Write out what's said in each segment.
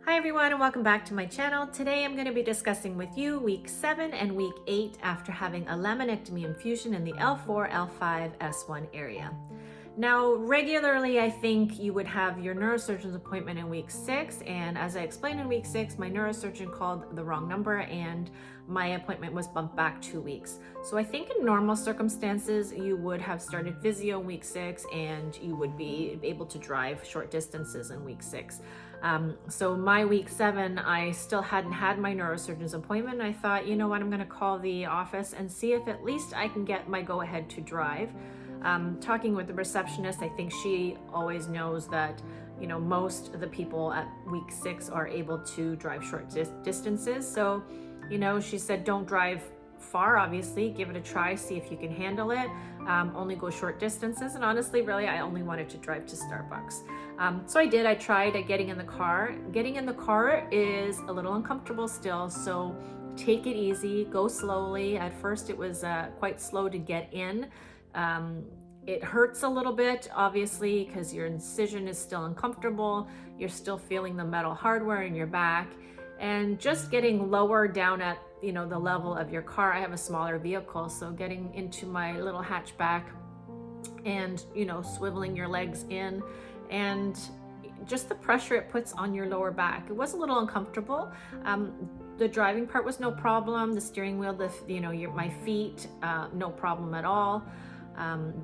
Hi everyone and welcome back to my channel. Today I'm going to be discussing with you week 7 and week 8 after having a laminectomy and fusion in the L4, L5, S1 area. Now, regularly I think you would have your neurosurgeon's appointment in week 6, and as I explained in week 6, my neurosurgeon called the wrong number and my appointment was bumped back 2 weeks. So I think in normal circumstances you would have started physio in week 6 and you would be able to drive short distances in week 6. So my week 7, I still hadn't had my neurosurgeon's appointment. I thought, you know what, I'm going to call the office and see if at least I can get my go-ahead to drive. Talking with the receptionist, I think she always knows that, you know, most of the people at week 6 are able to drive short distances. So, you know, she said, don't drive far, obviously, give it a try, see if you can handle it. Only go short distances. And honestly, really, I only wanted to drive to Starbucks. So I did. I tried getting in the car. Getting in the car is a little uncomfortable still, so take it easy, go slowly. At first it was quite slow to get in. It hurts a little bit, obviously, because your incision is still uncomfortable. You're still feeling the metal hardware in your back. And just getting lower down at, you know, the level of your car. I have a smaller vehicle, so getting into my little hatchback and, you know, swiveling your legs in and just the pressure it puts on your lower back. It was a little uncomfortable. The driving part was no problem. The steering wheel, my feet, no problem at all.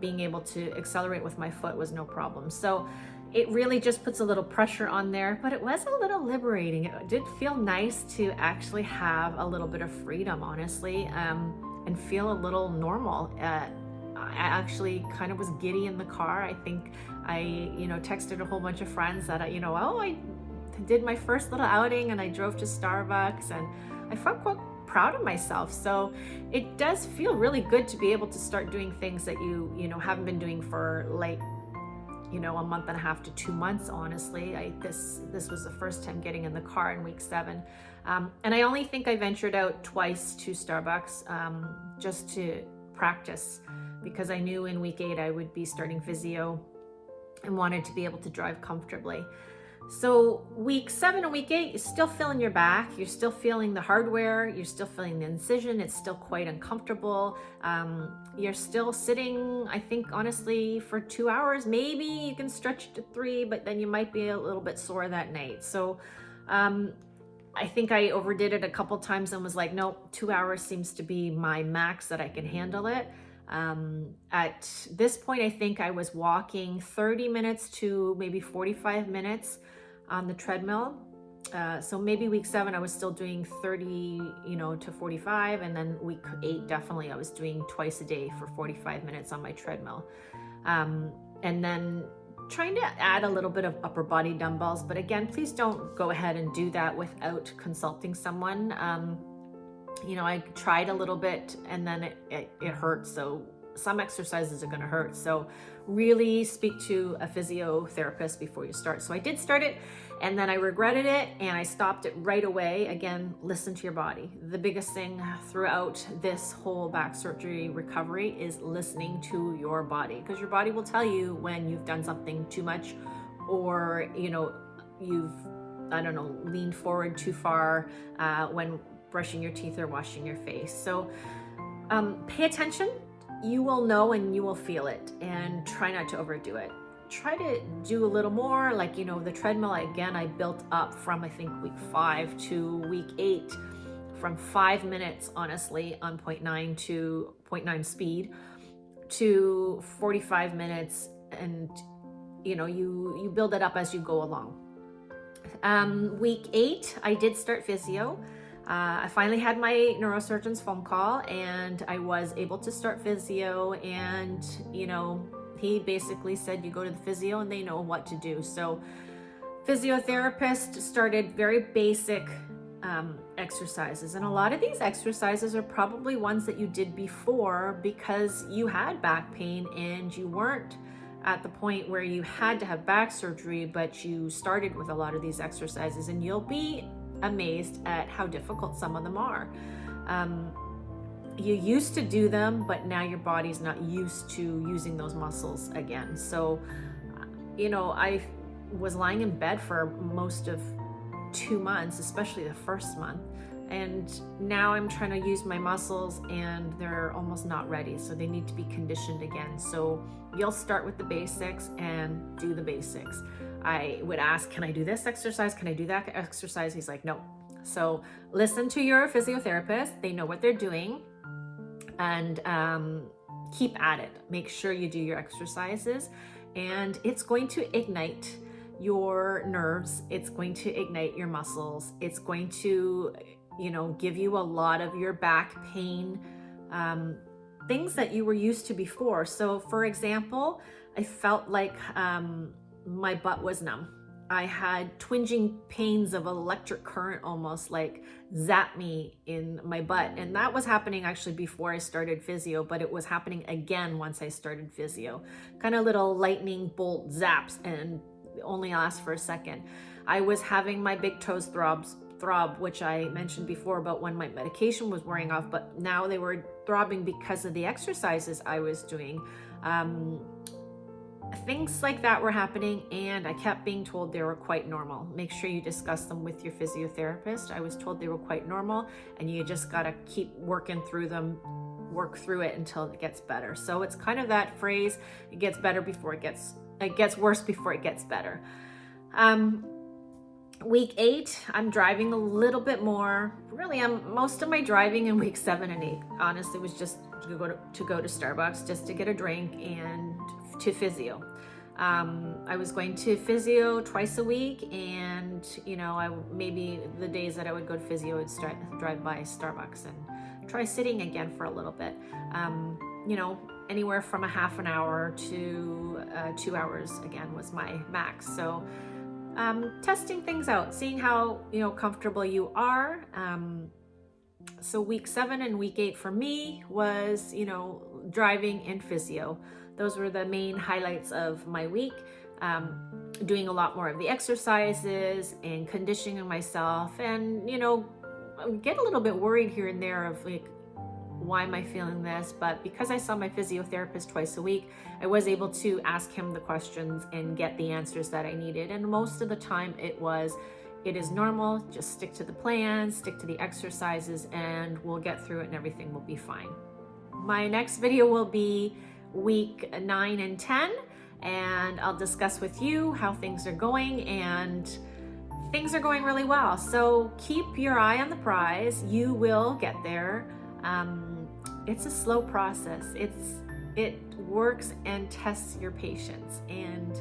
Being able to accelerate with my foot was no problem. So it really just puts a little pressure on there, but it was a little liberating. It did feel nice to actually have a little bit of freedom, honestly, and feel a little normal. I actually kind of was giddy in the car. I think I, texted a whole bunch of friends that, I did my first little outing and I drove to Starbucks and I felt quite proud of myself. So it does feel really good to be able to start doing things that you haven't been doing for like, a month and a half to 2 months, honestly. This was the first time getting in the car in week 7. And I only think I ventured out twice to Starbucks just to practice, because I knew in week 8 I would be starting physio and wanted to be able to drive comfortably. So week 7 and week 8, you're still feeling your back, you're still feeling the hardware, you're still feeling the incision, it's still quite uncomfortable. You're still sitting, I think, honestly, for 2 hours. Maybe you can stretch it to 3, but then you might be a little bit sore that night. So I think I overdid it a couple times and was like, nope, 2 hours seems to be my max that I can handle it. At this point, I think I was walking 30 minutes to maybe 45 minutes on the treadmill. So maybe week 7, I was still doing 30, to 45. And then week 8, definitely I was doing twice a day for 45 minutes on my treadmill. And then trying to add a little bit of upper body dumbbells. But again, please don't go ahead and do that without consulting someone. I tried a little bit and then it hurt. So some exercises are going to hurt. So really speak to a physiotherapist before you start. So I did start it and then I regretted it and I stopped it right away. Again, listen to your body. The biggest thing throughout this whole back surgery recovery is listening to your body, because your body will tell you when you've done something too much or, you've, leaned forward too far when brushing your teeth or washing your face. So pay attention. You will know and you will feel it, and try not to overdo it. Try to do a little more, like, the treadmill. Again, I built up from, I think, week 5 to week 8, from 5 minutes, honestly, on 0.9 to 0.9 speed to 45 minutes. And, you build it up as you go along. Week 8, I did start physio. I finally had my neurosurgeon's phone call and I was able to start physio, and he basically said, you go to the physio and they know what to do. So physiotherapist started very basic exercises, and a lot of these exercises are probably ones that you did before because you had back pain and you weren't at the point where you had to have back surgery, but you started with a lot of these exercises, and you'll be amazed at how difficult some of them are. You used to do them, but now your body's not used to using those muscles again. So, I was lying in bed for most of 2 months, especially the first month. And now I'm trying to use my muscles and they're almost not ready. So they need to be conditioned again. So you'll start with the basics and do the basics. I would ask, can I do this exercise? Can I do that exercise? He's like, no. So listen to your physiotherapist. They know what they're doing, and keep at it. Make sure you do your exercises, and it's going to ignite your nerves. It's going to ignite your muscles. It's going to, give you a lot of your back pain, things that you were used to before. So for example, I felt like my butt was numb. I had twinging pains of electric current, almost like zap me in my butt. And that was happening actually before I started physio, but it was happening again once I started physio. Kind of little lightning bolt zaps, and only last for a second. I was having my big toes throb, which I mentioned before about when my medication was wearing off, but now they were throbbing because of the exercises I was doing. Things like that were happening, and I kept being told they were quite normal. Make sure you discuss them with your physiotherapist. I was told they were quite normal, and you just gotta keep working through them, work through it until it gets better. So it's kind of that phrase, it gets better before it gets worse before it gets better. Week 8, I'm driving a little bit more. Really, most of my driving in week 7 and 8, honestly, was just to go to Starbucks just to get a drink and to physio. I was going to physio twice a week, and maybe the days that I would go to physio, I would drive by Starbucks and try sitting again for a little bit. Anywhere from a half an hour to 2 hours again was my max. So testing things out, seeing how comfortable you are. So week 7 and week 8 for me was driving and physio. Those were the main highlights of my week. Doing a lot more of the exercises and conditioning myself, and get a little bit worried here and there of like, why am I feeling this? But because I saw my physiotherapist twice a week, I was able to ask him the questions and get the answers that I needed. And most of the time it is normal. Just stick to the plan, stick to the exercises, and we'll get through it and everything will be fine. My next video will be week 9 and 10, and I'll discuss with you how things are going, and things are going really well. So keep your eye on the prize. You will get there. It's a slow process. It works and tests your patience. And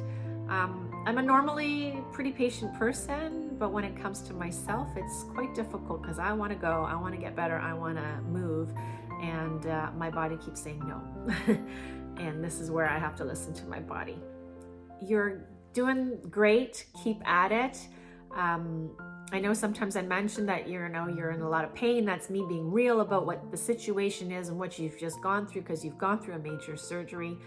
I'm a normally pretty patient person, but when it comes to myself, it's quite difficult because I want to go, I want to get better, I want to move, and my body keeps saying no. And this is where I have to listen to my body. You're doing great. Keep at it. I know sometimes I mentioned that you're in a lot of pain. That's me being real about what the situation is and what you've just gone through, because you've gone through a major surgery.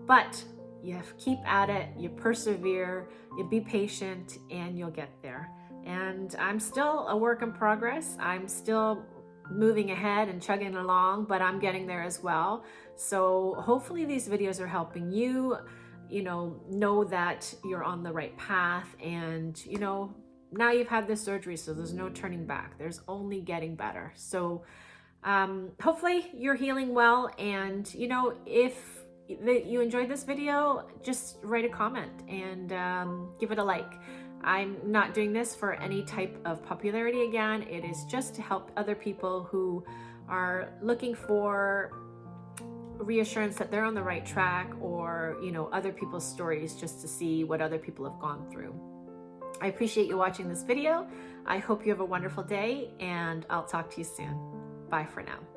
But you keep at it, you persevere, you be patient, and you'll get there. And I'm still a work in progress. I'm still moving ahead and chugging along, but I'm getting there as well. So hopefully these videos are helping you, know that you're on the right path, and, now you've had this surgery, so there's no turning back. There's only getting better. So hopefully you're healing well. And, if you enjoyed this video, just write a comment and give it a like. I'm not doing this for any type of popularity again. It is just to help other people who are looking for reassurance that they're on the right track, or, other people's stories, just to see what other people have gone through. I appreciate you watching this video. I hope you have a wonderful day, and I'll talk to you soon. Bye for now.